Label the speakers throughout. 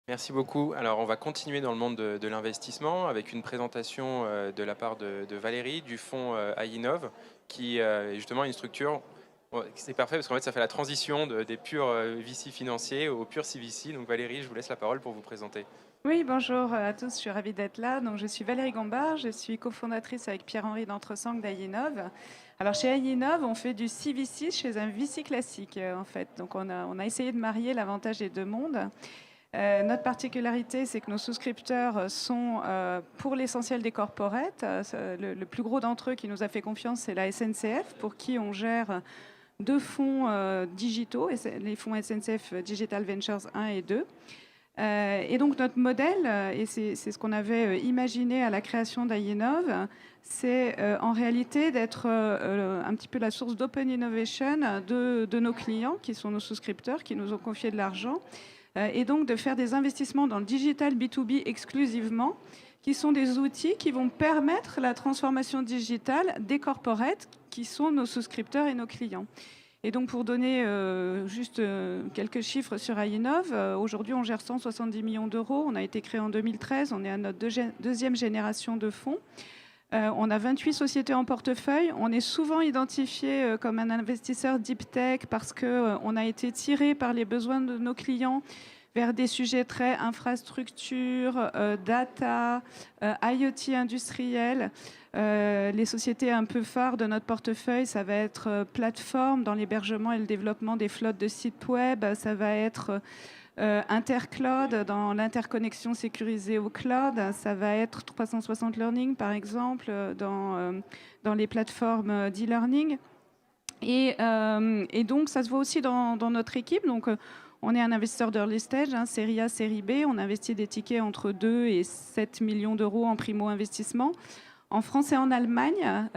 Speaker 1: Merci beaucoup. Alors, on va continuer dans le monde de l'investissement avec une présentation de la part de Valérie du fonds iInnov, qui est justement une structure. Bon, c'est parfait parce qu'en fait, ça fait la transition des purs VC financiers aux purs CVC. Donc, Valérie, je vous laisse la parole pour vous présenter.
Speaker 2: Oui, bonjour à tous, je suis ravie d'être là. Donc, je suis Valérie Gombard, je suis cofondatrice avec Pierre-Henri d'Entresang d'Ainnov. Alors chez Ainnov, on fait du CVC chez un VC classique en fait. Donc on a essayé de marier l'avantage des deux mondes. Notre particularité, c'est que nos souscripteurs sont pour l'essentiel des corporates. Le plus gros d'entre eux qui nous a fait confiance, c'est la SNCF, pour qui on gère deux fonds digitaux, les fonds SNCF Digital Ventures 1 et 2. Et donc notre modèle, et c'est ce qu'on avait imaginé à la création d'Ainnov, c'est en réalité d'être un petit peu la source d'open innovation de nos clients, qui sont nos souscripteurs, qui nous ont confié de l'argent, et donc de faire des investissements dans le digital B2B exclusivement, qui sont des outils qui vont permettre la transformation digitale des corporates, qui sont nos souscripteurs et nos clients. Et donc pour donner juste quelques chiffres sur Ainnov, aujourd'hui on gère 170 millions d'euros, on a été créé en 2013, on est à notre deuxième génération de fonds. On a 28 sociétés en portefeuille, on est souvent identifié comme un investisseur deep tech parce qu'on a été tiré par les besoins de nos clients vers des sujets très infrastructure, data, IoT industriel. Les sociétés un peu phares de notre portefeuille, ça va être plateforme dans l'hébergement et le développement des flottes de sites web, ça va être Intercloud dans l'interconnexion sécurisée au cloud, ça va être 360 Learning par exemple dans les plateformes d'e-learning. Et donc ça se voit aussi dans notre équipe. Donc, on est un investisseur d'early stage, série A, série B. On investit des tickets entre 2 et 7 millions d'euros en primo-investissement en France et en Allemagne.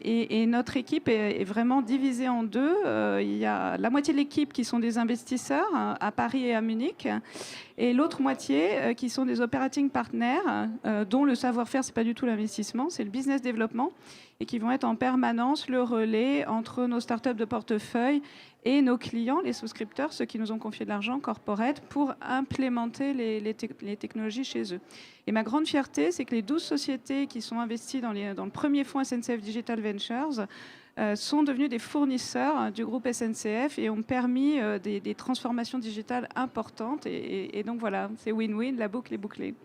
Speaker 2: Et notre équipe est vraiment divisée en deux. Il y a la moitié de l'équipe qui sont des investisseurs à Paris et à Munich, et l'autre moitié qui sont des operating partners, dont le savoir-faire, c'est pas du tout l'investissement, c'est le business développement, et qui vont être en permanence le relais entre nos startups de portefeuille et nos clients, les souscripteurs, ceux qui nous ont confié de l'argent, corporate, pour implémenter les technologies chez eux. Et ma grande fierté, c'est que les 12 sociétés qui sont investies dans le premier fonds SNCF Digital Ventures sont devenus des fournisseurs du groupe SNCF et ont permis des transformations digitales importantes. Et donc voilà, c'est win-win, la boucle est bouclée.